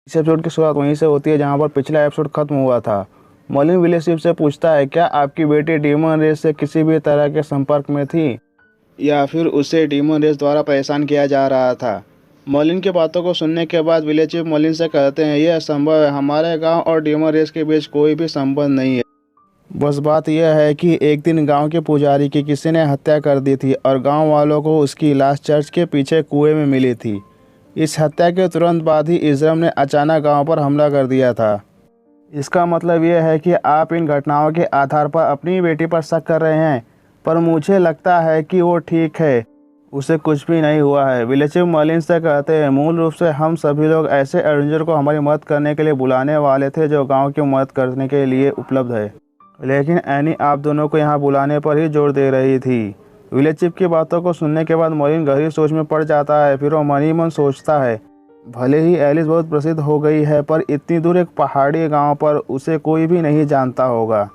इस एपिसोड की शुरुआत वहीं से होती है जहां पर पिछला एपिसोड खत्म हुआ था। मॉलिन विलेशिप से पूछता है, क्या आपकी बेटी डीमन रेस से किसी भी तरह के संपर्क में थी या फिर उसे डीमन रेस द्वारा परेशान किया जा रहा था। मॉलिन की बातों को सुनने के बाद विलेशिप मॉलिन से कहते हैं, यह असंभव है, हमारे गांव और डीमन रेस के बीच कोई भी संबंध नहीं है। बस बात यह है कि एक दिन गांव के पुजारी की किसी ने हत्या कर दी थी और गांव वालों को उसकी लाश चर्च के पीछे कुएं में मिली थी। इस हत्या के तुरंत बाद ही इज़राइल ने अचानक गांव पर हमला कर दिया था। इसका मतलब यह है कि आप इन घटनाओं के आधार पर अपनी बेटी पर शक कर रहे हैं, पर मुझे लगता है कि वो ठीक है, उसे कुछ भी नहीं हुआ है। विलेशिप मॉलिन से कहते हैं, मूल रूप से हम सभी लोग ऐसे एवेंजर को हमारी मदद करने के लिए बुलाने वाले थे जो गांव की मदद करने के लिए उपलब्ध है, लेकिन एनी आप दोनों को यहाँ बुलाने पर ही जोर दे रही थी। विलेशिप की बातों को सुनने के बाद मॉलिन गहरी सोच में पड़ जाता है। फिर वो मन ही मन सोचता है, भले ही एलिस बहुत प्रसिद्ध हो गई है, पर इतनी दूर एक पहाड़ी गांव पर उसे कोई भी नहीं जानता होगा।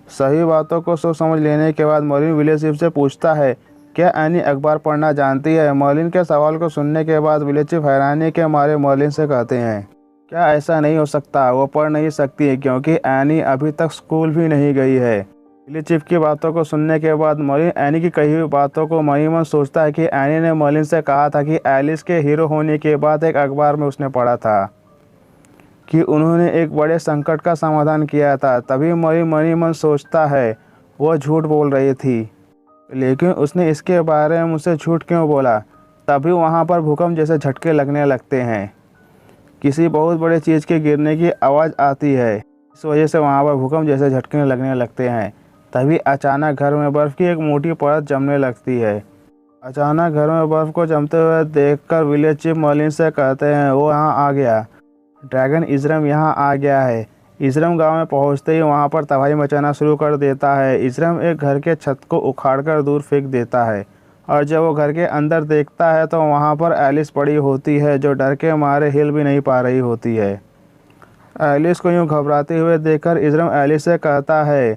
सही बातों को सोच समझ लेने के बाद मॉलिन विलेशिप से पूछता है, क्या एनी अखबार पढ़ना जानती है। मॉलिन के सवाल को सुनने के बाद विलेशिप हैरानी के मारे मॉलिन से कहते हैं, क्या ऐसा नहीं हो सकता, वो पढ़ नहीं सकती क्योंकि एनी अभी तक स्कूल भी नहीं गई है। विलेशिप की बातों को सुनने के बाद मॉलिन एनी की कही हुई बातों को मन ही मन सोचता है कि एनी ने मॉलिन से कहा था कि एलिस के हीरो होने के बाद एक अखबार में उसने पढ़ा था कि उन्होंने एक बड़े संकट का समाधान किया था। तभी मॉलिन मन ही मन सोचता है, वो झूठ बोल रही थी, लेकिन उसने इसके बारे में मुझसे झूठ क्यों बोला। तभी वहाँ पर भूकंप जैसे झटके लगने लगते हैं, किसी बहुत बड़े चीज़ के गिरने की आवाज़ आती है। इस वजह से वहाँ पर भूकंप जैसे झटके लगने लगते हैं। तभी अचानक घर में बर्फ़ की एक मोटी परत जमने लगती है। अचानक घर में बर्फ़ को जमते हुए देखकर विलेशिप मॉलिन से कहते हैं, वो यहाँ आ गया, ड्रैगन इज़राइल यहाँ आ गया है। इज़राइल गांव में पहुंचते ही वहां पर तबाही मचाना शुरू कर देता है। इज़राइल एक घर के छत को उखाड़कर दूर फेंक देता है और जब वो घर के अंदर देखता है तो वहां पर एलिस पड़ी होती है, जो डर के मारे हिल भी नहीं पा रही होती है। एलिस को यूँ घबराते हुए देखकर इज़राइल एलिस से कहता है,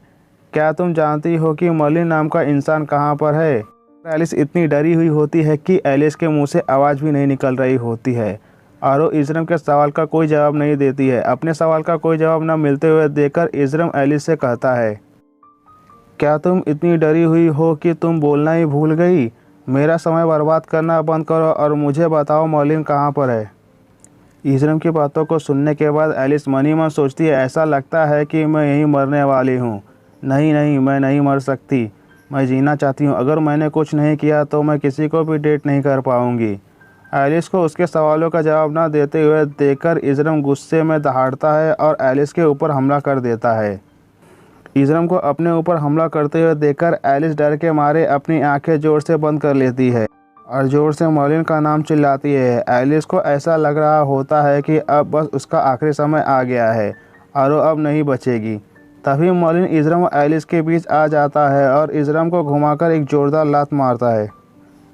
क्या तुम जानती हो कि मॉलिन नाम का इंसान कहाँ पर है। एलिस इतनी डरी हुई होती है कि एलिस के मुंह से आवाज़ भी नहीं निकल रही होती है और वो इज़राइल के सवाल का कोई जवाब नहीं देती है। अपने सवाल का कोई जवाब न मिलते हुए देखकर इज़राइल एलिस से कहता है, क्या तुम इतनी डरी हुई हो कि तुम बोलना ही भूल गई। मेरा समय बर्बाद करना बंद करो और मुझे बताओ मॉलिन कहाँ पर है। इज़राइल की बातों को सुनने के बाद एलिस मन ही मन सोचती है, ऐसा लगता है कि मैं यहीं मरने वाली हूँ। नहीं नहीं, मैं नहीं मर सकती, मैं जीना चाहती हूँ। अगर मैंने कुछ नहीं किया तो मैं किसी को भी डेट नहीं कर पाऊँगी। एलिस को उसके सवालों का जवाब न देते हुए देखकर इज़राइल गुस्से में दहाड़ता है और एलिस के ऊपर हमला कर देता है। इज़राइल को अपने ऊपर हमला करते हुए देखकर एलिस डर के मारे अपनी आंखें जोर से बंद कर लेती है और ज़ोर से मॉलिन का नाम चिल्लाती है। एलिस को ऐसा लग रहा होता है कि अब बस उसका आखिरी समय आ गया है और वो अब नहीं बचेगी। तभी मॉलिन इज़राइल और एलिस के बीच आ जाता है और इज़राइल को घुमाकर एक जोरदार लात मारता है,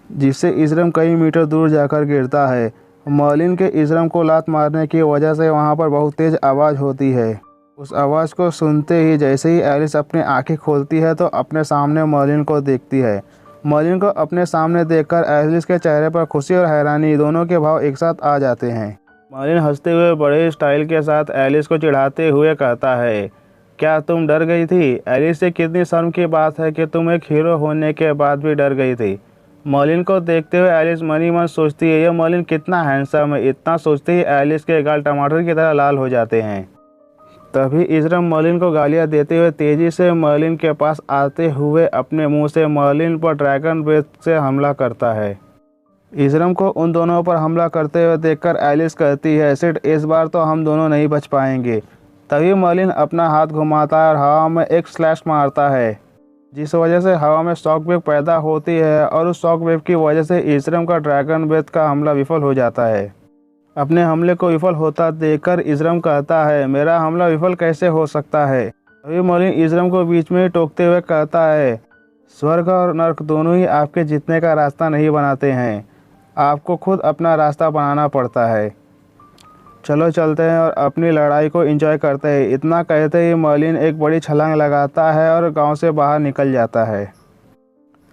जिससे इज़राइल कई मीटर दूर जाकर गिरता है। मॉलिन के इज़राइल को लात मारने की वजह से वहाँ पर बहुत तेज़ आवाज़ होती है। उस आवाज़ को सुनते ही जैसे ही एलिस अपनी आंखें खोलती है तो अपने सामने मॉलिन को देखती है। मॉलिन को अपने सामने देखकर एलिस के चेहरे पर खुशी और हैरानी दोनों के भाव एक साथ आ जाते हैं। मॉलिन हंसते हुए बड़े स्टाइल के साथ एलिस को चिढ़ाते हुए कहता है, क्या तुम डर गई थी। एलिस, ये कितनी शर्म की बात है कि तुम एक हीरो होने के बाद भी डर गई थी। मॉलिन को देखते हुए एलिस मन ही मन सोचती है, यह मॉलिन कितना हैंडसम है। इतना सोचते ही एलिस के गाल टमाटर की तरह लाल हो जाते हैं। तभी इज़राइल मॉलिन को गालियां देते हुए तेजी से मॉलिन के पास आते हुए अपने मुंह से मॉलिन पर ड्रैगन ब्रेथ से हमला करता है। इज़राइल को उन दोनों पर हमला करते हुए देखकर एलिस कहती है, सिड, इस बार तो हम दोनों नहीं बच पाएंगे। तभी मॉलिन अपना हाथ घुमाता है और हवा में एक स्लैश मारता है, जिस वजह से हवा में शॉक वेव पैदा होती है और उस शॉक वेव की वजह से इज़राइल का ड्रैगन ब्रेथ का हमला विफल हो जाता है। अपने हमले को विफल होता देखकर इज़राइल कहता है, मेरा हमला विफल कैसे हो सकता है। तभी मॉलिन इज़राइल को बीच में ही टोकते हुए कहता है, स्वर्ग और नर्क दोनों ही आपके जीतने का रास्ता नहीं बनाते हैं, आपको खुद अपना रास्ता बनाना पड़ता है। चलो चलते हैं और अपनी लड़ाई को एंजॉय करते हैं। इतना कहते ही मॉलिन एक बड़ी छलांग लगाता है और गांव से बाहर निकल जाता है।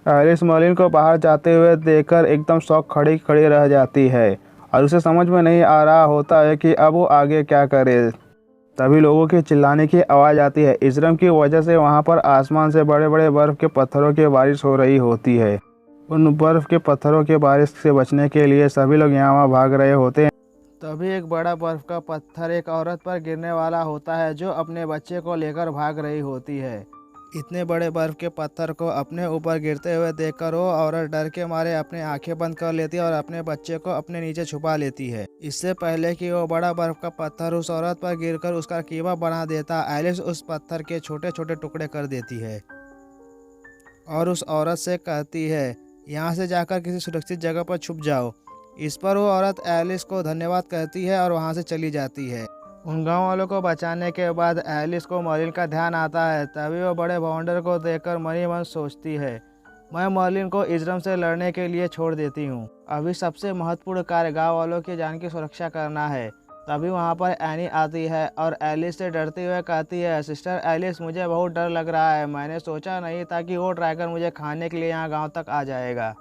एलिस मॉलिन को बाहर जाते हुए देखकर एकदम शॉक खड़ी खड़ी रह जाती है और उसे समझ में नहीं आ रहा होता है कि अब वो आगे क्या करे। तभी लोगों के चिल्लाने की आवाज़ आती है। इजरम की वजह से वहाँ पर आसमान से बड़े बड़े बर्फ़ के पत्थरों की बारिश हो रही होती है। उन बर्फ़ के पत्थरों की बारिश से बचने के लिए सभी लोग यहाँ वहाँ भाग रहे होते हैं। तभी एक बड़ा बर्फ़ का पत्थर एक औरत पर गिरने वाला होता है, जो अपने बच्चे को लेकर भाग रही होती है। इतने बड़े बर्फ़ के पत्थर को अपने ऊपर गिरते हुए देखकर वो औरत डर के मारे अपनी आंखें बंद कर लेती है और अपने बच्चे को अपने नीचे छुपा लेती है। इससे पहले कि वो बड़ा बर्फ़ का पत्थर उस औरत पर गिरकर उसका कीमा बना देता, एलिस उस पत्थर के छोटे छोटे टुकड़े कर देती है और उस औरत से कहती है, यहाँ से जाकर किसी सुरक्षित जगह पर छुप जाओ। इस पर वो औरत एलिस को धन्यवाद कहती है और वहाँ से चली जाती है। उन गांव वालों को बचाने के बाद एलिस को मर्लिन का ध्यान आता है। तभी वो बड़े बाउंडर को देखकर मन ही मन सोचती है, मैं मर्लिन को इजरम से लड़ने के लिए छोड़ देती हूँ। अभी सबसे महत्वपूर्ण कार्य गांव वालों की जान की सुरक्षा करना है। तभी वहाँ पर एनी आती है और एलिस से डरते हुए कहती है, सिस्टर एलिस, मुझे बहुत डर लग रहा है। मैंने सोचा नहीं था कि वो ड्रैगन मुझे खाने के लिए यहाँ गाँव तक आ जाएगा।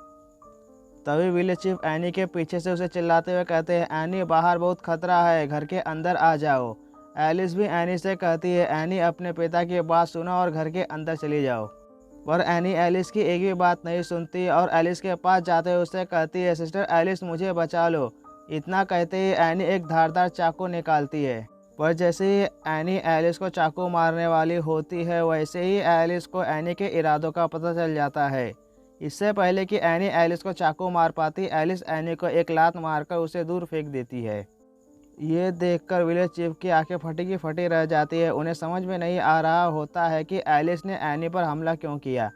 तभी विलेज चीफ एनी के पीछे से उसे चिल्लाते हुए कहते हैं, एनी, बाहर बहुत खतरा है, घर के अंदर आ जाओ। एलिस भी एनी से कहती है, एनी, अपने पिता की बात सुनो और घर के अंदर चली जाओ। पर एनी एलिस की एक भी बात नहीं सुनती और एलिस के पास जाते हुए उससे कहती है, सिस्टर एलिस, मुझे बचा लो। इतना कहते ही एनी एक धारदार चाकू निकालती है। पर जैसे ही एनी एलिस को चाकू मारने वाली होती है, वैसे ही एलिस को एनी के इरादों का पता चल जाता है। इससे पहले कि एनी एलिस को चाकू मार पाती, एलिस एनी को एक लात मारकर उसे दूर फेंक देती है। ये देखकर विलेज चीफ की आंखें फटी की फटी रह जाती है। उन्हें समझ में नहीं आ रहा होता है कि एलिस ने एनी पर हमला क्यों किया।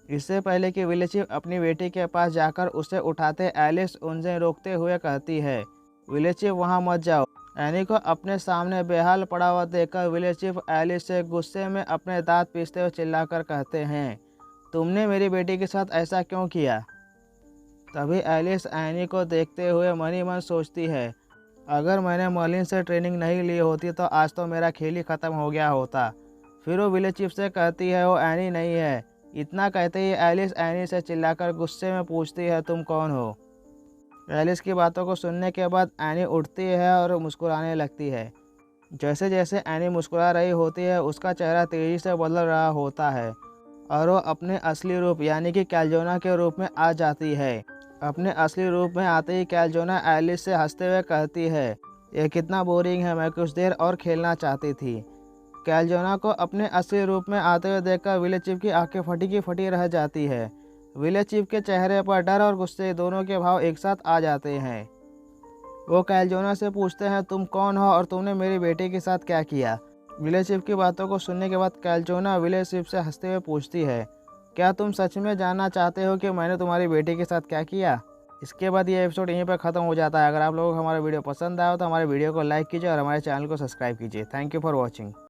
इससे पहले कि विलेज चीफ अपनी बेटी के पास जाकर उसे उठाते, एलिस उनसे रोकते हुए कहती है, विलेज चीफ, वहाँ मत जाओ। एनी को अपने सामने बेहाल पड़ा हुआ देखकर विलेज चीफ एलिस से गुस्से में अपने दांत पीसते हुए चिल्लाकर कहते हैं, तुमने मेरी बेटी के साथ ऐसा क्यों किया। तभी एलिस एनी को देखते हुए मन ही मन सोचती है, अगर मैंने मर्लिन से ट्रेनिंग नहीं ली होती तो आज तो मेरा खेल ही ख़त्म हो गया होता। फिर वो विलेज चीफ से कहती है, वो एनी नहीं है। इतना कहते ही एलिस एनी से चिल्लाकर गुस्से में पूछती है, तुम कौन हो। एलिस की बातों को सुनने के बाद एनी उठती है और मुस्कुराने लगती है। जैसे जैसे एनी मुस्कुरा रही होती है, उसका चेहरा तेज़ी से बदल रहा होता है और वो अपने असली रूप यानी कि कैल्जोना के रूप में आ जाती है। अपने असली रूप में आते ही कैल्जोना एलिस से हंसते हुए कहती है, ये कितना बोरिंग है, मैं कुछ देर और खेलना चाहती थी। कैल्जोना को अपने असली रूप में आते हुए देखकर विलेज चीफ की आंखें फटी की फटी रह जाती है। विलेज चीफ के चेहरे पर डर और गुस्से दोनों के भाव एक साथ आ जाते हैं। वो कैल्जोना से पूछते हैं, तुम कौन हो और तुमने मेरी बेटी के साथ क्या किया। विलेज चीफ की बातों को सुनने के बाद कैल्जोना विलेज चीफ से हंसते हुए पूछती है, क्या तुम सच में जानना चाहते हो कि मैंने तुम्हारी बेटी के साथ क्या किया। इसके बाद ये एपिसोड यहीं पर ख़त्म हो जाता है। अगर आप लोगों को हमारा वीडियो पसंद आया हो तो हमारे वीडियो को लाइक कीजिए और हमारे चैनल को सब्सक्राइब कीजिए। Thank you for watching.